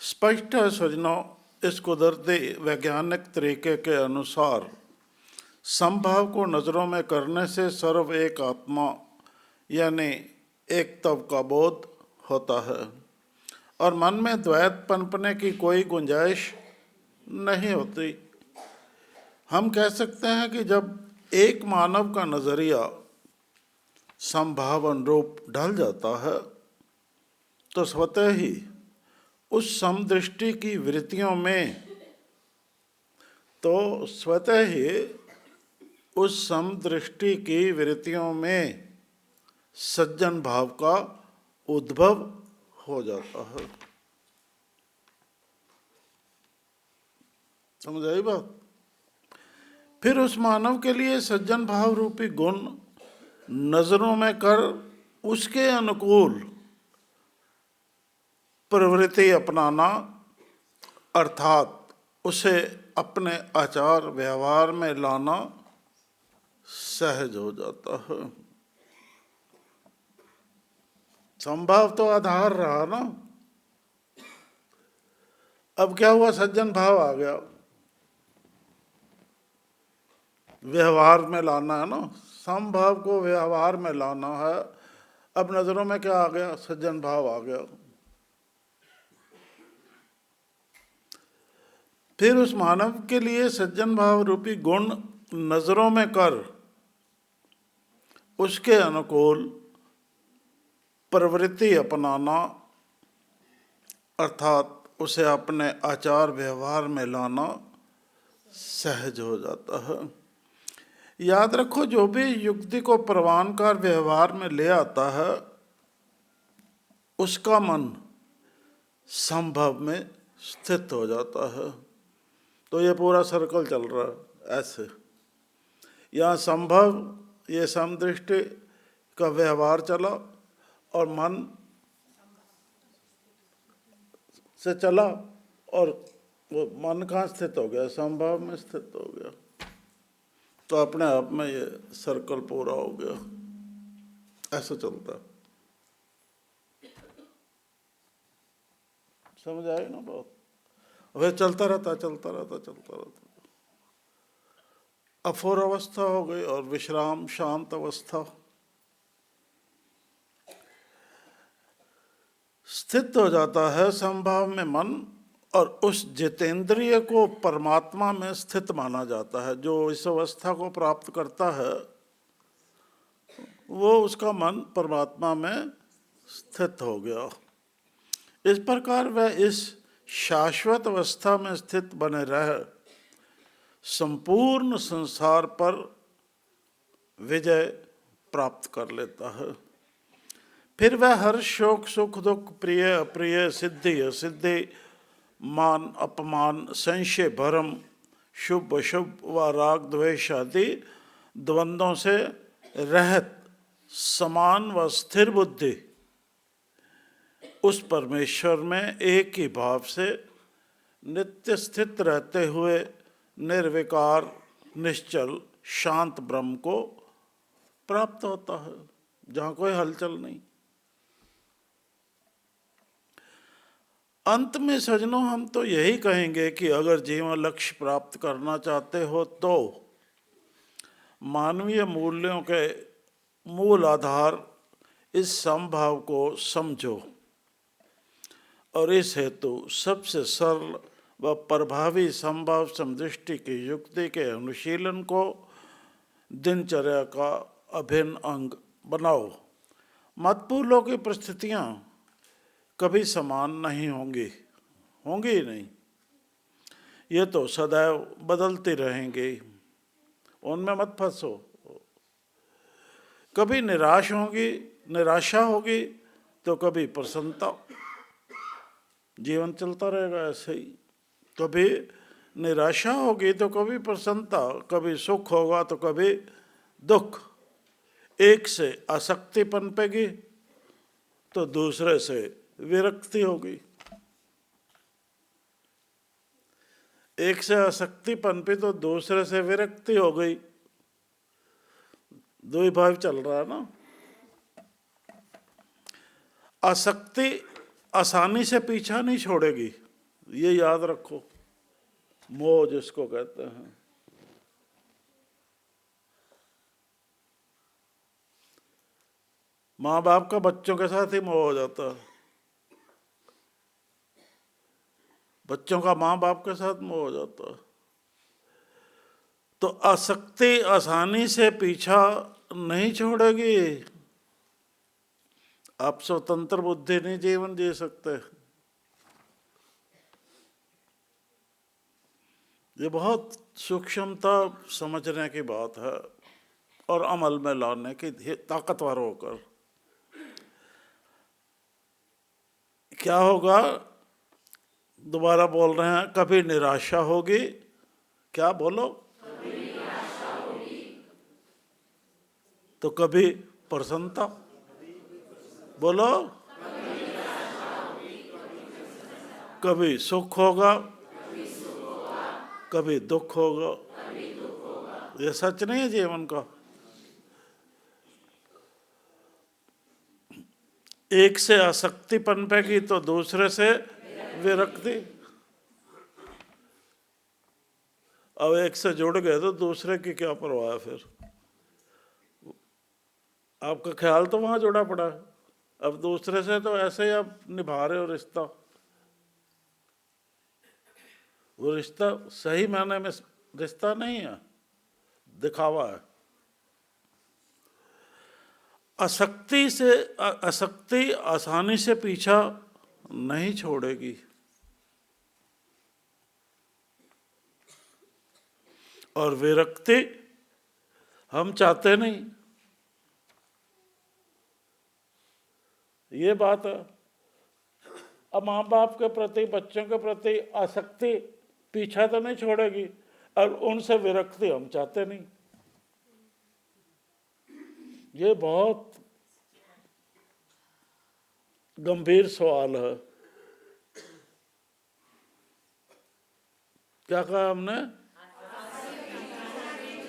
स्पष्ट है सज्जनों, इस कुदरती वैज्ञानिक तरीके के अनुसार समभाव को नजरों में करने से सर्व एक आत्मा यानी एक तत्व का बोध होता है और मन में द्वैत पनपने की कोई गुंजाइश नहीं होती। हम कह सकते हैं कि जब एक मानव का नजरिया समभाव अनुरूप ढल जाता है तो स्वतः ही उस समदृष्टि की वृत्तियों में सज्जन भाव का उद्भव हो जाता है। समझ आई बात? फिर उस मानव के लिए सज्जन भाव रूपी गुण नजरों में कर उसके अनुकूल प्रवृत्ति अपनाना अर्थात उसे अपने आचार व्यवहार में लाना सहज हो जाता है। संभाव तो आधार रहा ना, अब क्या हुआ? सज्जन भाव आ गया, व्यवहार में लाना है ना, समभाव को व्यवहार में लाना है। अब नजरों में क्या आ गया? सज्जन भाव आ गया। फिर उस मानव के लिए सज्जन भाव रूपी गुण नजरों में कर उसके अनुकूल प्रवृत्ति अपनाना अर्थात उसे अपने आचार व्यवहार में लाना सहज हो जाता है। याद रखो, जो भी युक्ति को प्रमाणकार व्यवहार में ले आता है उसका मन संभव में स्थित हो जाता है। तो ये पूरा सर्कल चल रहा है ऐसे। यहाँ संभव ये समदृष्टि का व्यवहार चला और मन से चला, और वो मन कहाँ स्थित हो गया? संभव में स्थित हो गया। तो अपने आप में ये सर्कल पूरा हो गया। ऐसा चलता, समझ आए ना बात? वह चलता रहता चलता रहता चलता रहता। अफोर अवस्था हो गई और विश्राम शांत अवस्था। स्थित हो जाता है संभाव में मन, और उस जितेंद्रिय को परमात्मा में स्थित माना जाता है। जो इस अवस्था को प्राप्त करता है वो उसका मन परमात्मा में स्थित हो गया। इस प्रकार वह इस शाश्वत अवस्था में स्थित बने रह संपूर्ण संसार पर विजय प्राप्त कर लेता है। फिर वह हर शोक सुख दुख, प्रिय अप्रिय, सिद्धि असिद्धि, मान अपमान, संशय भरम, शुभ अशुभ व राग द्वेष आदि द्वंद्वों से रहित समान व स्थिर बुद्धि उस परमेश्वर में एक ही भाव से नित्य स्थित रहते हुए निर्विकार निश्चल शांत ब्रह्म को प्राप्त होता है, जहाँ कोई हलचल नहीं। अंत में सज्जनों, हम तो यही कहेंगे कि अगर जीवन लक्ष्य प्राप्त करना चाहते हो तो मानवीय मूल्यों के मूल आधार इस समभाव को समझो, और इस हेतु सबसे सरल व प्रभावी संभाव समदृष्टि की युक्ति के अनुशीलन को दिनचर्या का अभिन्न अंग बनाओ। मतपूर्वों की परिस्थितियाँ कभी समान नहीं होंगी, होंगी ही नहीं। ये तो सदैव बदलती रहेंगी, उनमें मत फंसो। कभी निराशा होगी तो कभी प्रसन्नता। जीवन चलता रहेगा ऐसे ही। कभी निराशा होगी तो कभी प्रसन्नता, कभी सुख होगा तो कभी दुख। एक से आसक्ति पनपेगी तो दूसरे से विरक्ति होगी। एक से आसक्ति पनपी तो दूसरे से विरक्ति हो गई। दो ही भाव चल रहा है ना। आसक्ति आसानी से पीछा नहीं छोड़ेगी, ये याद रखो। मोह जिसको कहते हैं, माँ बाप का बच्चों के साथ ही मोह हो जाता है, बच्चों का माँ बाप के साथ मोह हो जाता है। तो आसक्ति आसानी से पीछा नहीं छोड़ेगी। आप स्वतंत्र बुद्धि नहीं जीवन जी सकते। ये बहुत सूक्ष्मता समझने की बात है और अमल में लाने की, ताकतवर होकर। क्या होगा? दोबारा बोल रहे हैं, कभी निराशा होगी। क्या बोलो? कभी निराशा होगी। तो कभी प्रसन्नता। बोलो, कभी सुख होगा, कभी दुख होगा। ये सच नहीं है जीवन का। एक से आसक्ति पनपेगी तो दूसरे से विरक्ति। अब एक से जुड़ गए तो दूसरे की क्या परवाह है फिर? आपका ख्याल तो वहां जुड़ा पड़ा है। अब दूसरे से तो ऐसे ही आप निभा रहे हो रिश्ता। वो रिश्ता सही मायने में रिश्ता नहीं है, दिखावा है। आसक्ति आसानी से पीछा नहीं छोड़ेगी, और विरक्ति हम चाहते नहीं। ये बात है। अब माँ बाप के प्रति, बच्चों के प्रति आसक्ति पीछा तो नहीं छोड़ेगी, और उनसे विरक्ति हम चाहते नहीं। ये बहुत गंभीर सवाल है। क्या कहा हमने?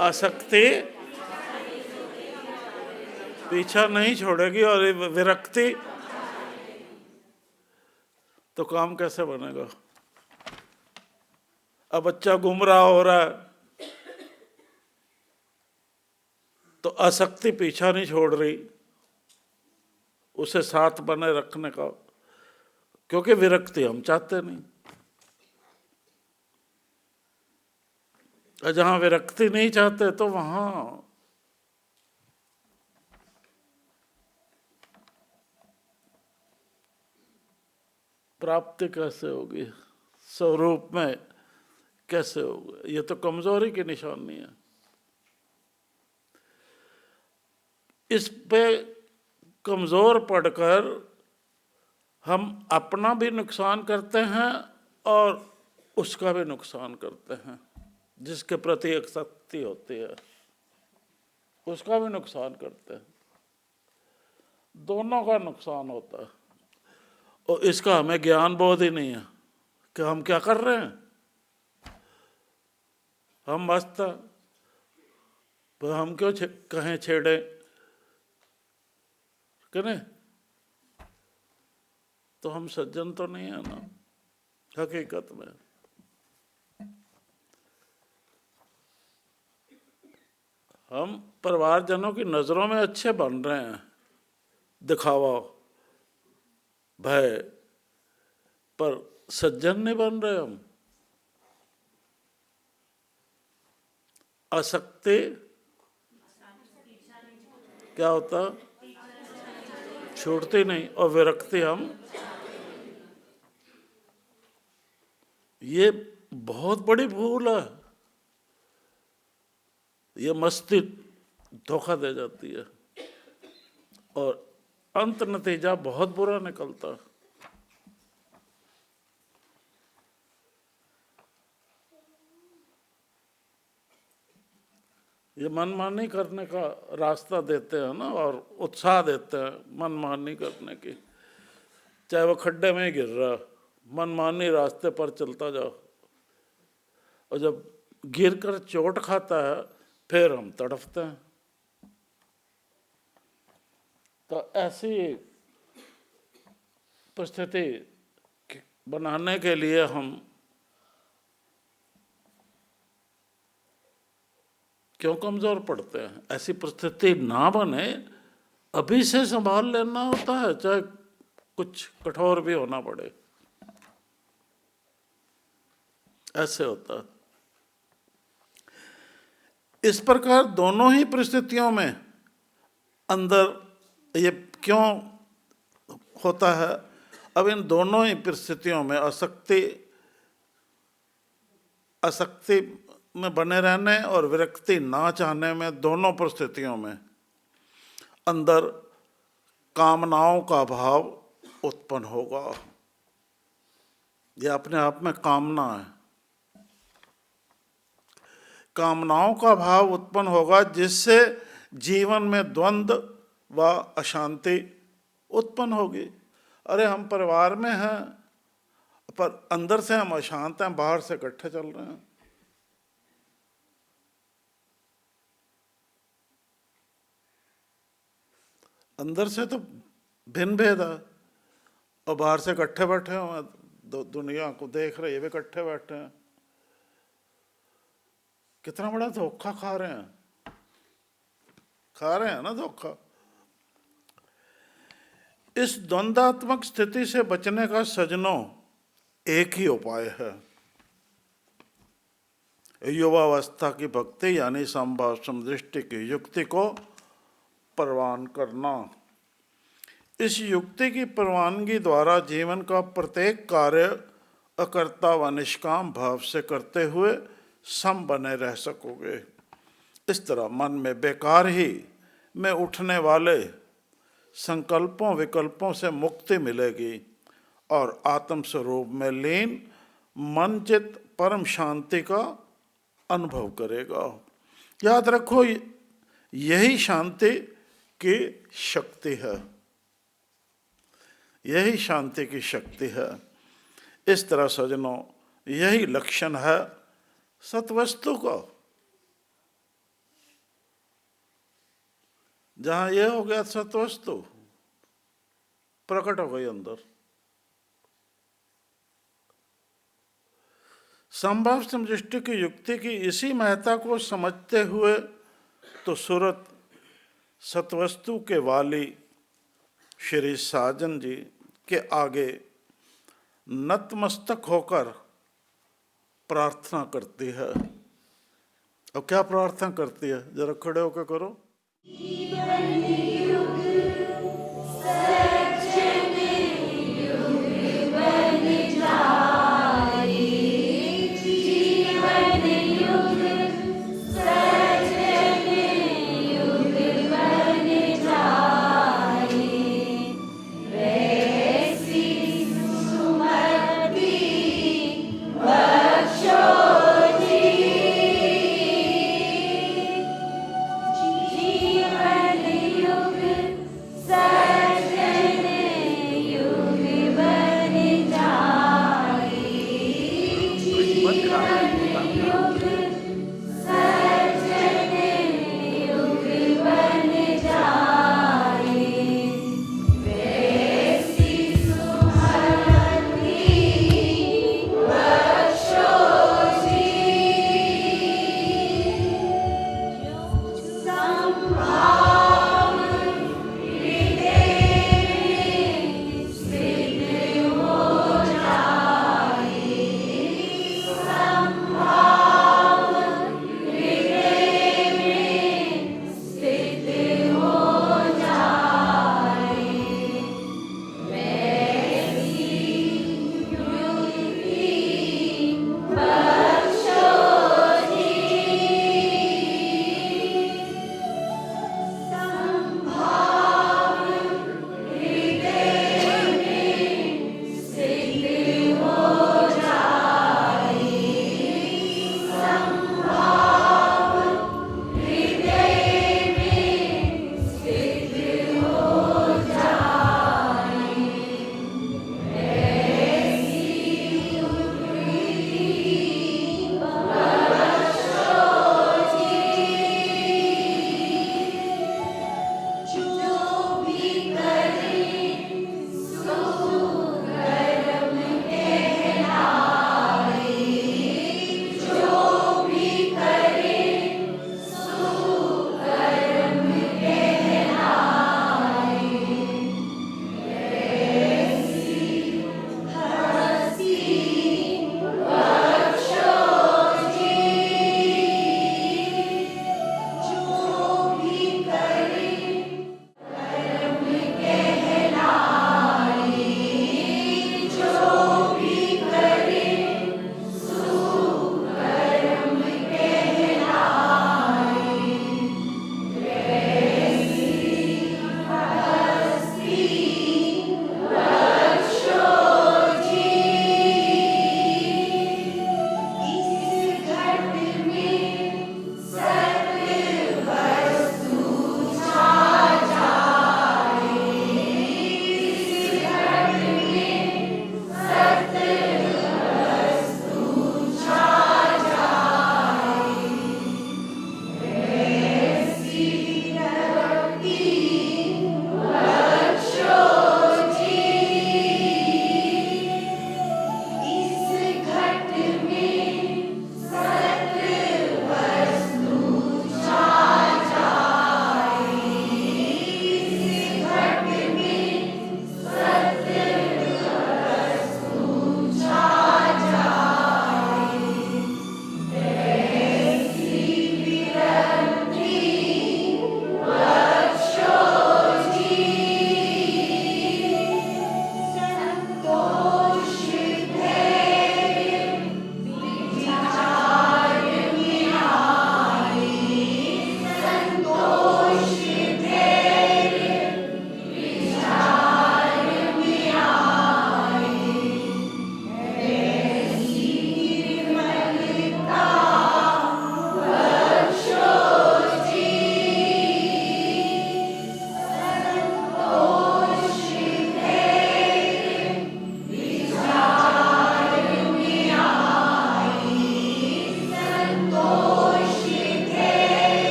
आसक्ति पीछा नहीं छोड़ेगी, और विरक्ति, तो काम कैसे बनेगा? अब बच्चा गुमराह हो रहा है तो आसक्ति पीछा नहीं छोड़ रही उसे साथ बने रखने का, क्योंकि विरक्ति हम चाहते नहीं। और जहां विरक्ति नहीं चाहते तो वहां प्राप्ति कैसे होगी, स्वरूप में कैसे होगा? ये तो कमजोरी की निशानी है। इस पे कमजोर पड़कर हम अपना भी नुकसान करते हैं और उसका भी नुकसान करते हैं। जिसके प्रति आसक्ति होती है उसका भी नुकसान करते हैं, दोनों का नुकसान होता है। और इसका हमें ज्ञान बोध ही नहीं है कि हम क्या कर रहे हैं। हम मस्त हैं, तो हम क्यों कहें छेड़े कि नहीं? तो हम सज्जन तो नहीं है ना हकीकत में। हम परिवारजनों की नजरों में अच्छे बन रहे हैं, दिखावा भय, पर सज्जन नहीं बन रहे हम। आसक्ति क्या होता? छूटती नहीं, और विरक्ति हम, ये बहुत बड़ी भूल है। ये मस्ती धोखा दे जाती है और अंत नतीजा बहुत बुरा निकलता है। ये मनमानी करने का रास्ता देते हैं ना, और उत्साह देते हैं मनमानी करने की। चाहे वो खड्डे में ही गिर रहा, मनमानी रास्ते पर चलता जाओ, और जब गिर कर चोट खाता है फिर हम तड़फते हैं। तो ऐसी परिस्थिति बनाने के लिए हम क्यों कमजोर पड़ते हैं? ऐसी परिस्थिति ना बने, अभी से संभाल लेना होता है, चाहे कुछ कठोर भी होना पड़े। ऐसे होता है। इस प्रकार दोनों ही परिस्थितियों में अंदर ये क्यों होता है? अब इन दोनों ही परिस्थितियों में आसक्ति में बने रहने और विरक्ति ना चाहने में, दोनों परिस्थितियों में अंदर कामनाओं का भाव उत्पन्न होगा। यह अपने आप में कामना है। कामनाओं का भाव उत्पन्न होगा जिससे जीवन में द्वंद्व व अशांति उत्पन्न होगी। अरे हम परिवार में हैं पर अंदर से हम अशांत हैं, बाहर से इकट्ठे चल रहे हैं। अंदर से तो भिन्न भेद है और बाहर से इकट्ठे बैठे हुए हैं, दुनिया को देख रहे, ये भी इकट्ठे बैठे हैं। कितना बड़ा धोखा खा रहे हैं ना धोखा। इस द्वंद्वात्मक स्थिति से बचने का सज्जनों एक ही उपाय है, युवावस्था की भक्ति यानी समभाव समदृष्टि की युक्ति को परवान करना। इस युक्ति की परवानगी द्वारा जीवन का प्रत्येक कार्य अकर्ता व निष्काम भाव से करते हुए सम बने रह सकोगे। इस तरह मन में बेकार ही में उठने वाले संकल्पों विकल्पों से मुक्ति मिलेगी और आत्म स्वरूप में लीन मन चित परम शांति का अनुभव करेगा। याद रखो, यही शांति की शक्ति है, यही शांति की शक्ति है। इस तरह सज्जनों, यही लक्षण है सत्वस्तु का। जहां यह हो गया सत्वस्तु, प्रकट हो गई अंदर। संभव समदृष्टि की युक्ति की इसी महत्ता को समझते हुए तो सूरत सत्वस्तु के वाली श्री साजन जी के आगे नतमस्तक होकर प्रार्थना करती है। और क्या प्रार्थना करती है, जरा खड़े होकर करो।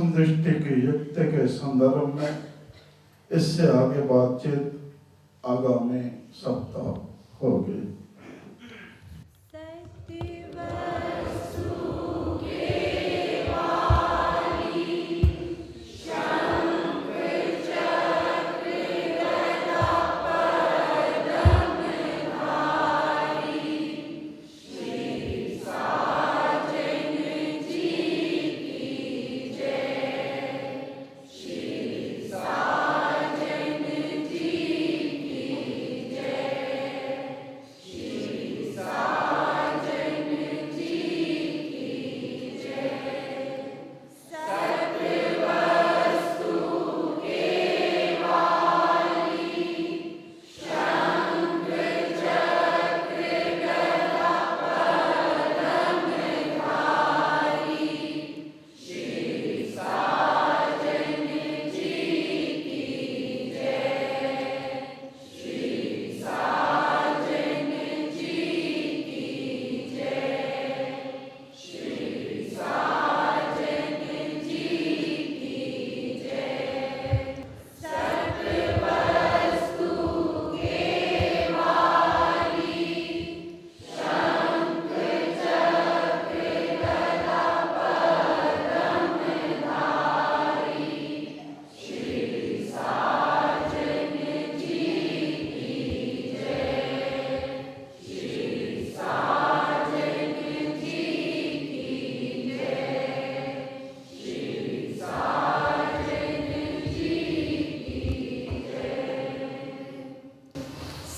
समदृष्टि की युक्ति के संदर्भ में इससे आगे बातचीत आगामी सप्ताह होगी।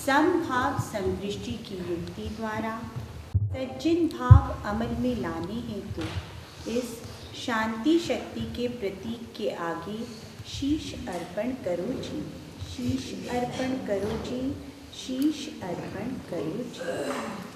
समभाव समदृष्टि की युक्ति द्वारा सज्जन भाव अमल में लाने हेतु इस शांति शक्ति के प्रतीक के आगे शीश अर्पण करो जी, शीश अर्पण करो जी, शीश अर्पण करो जी।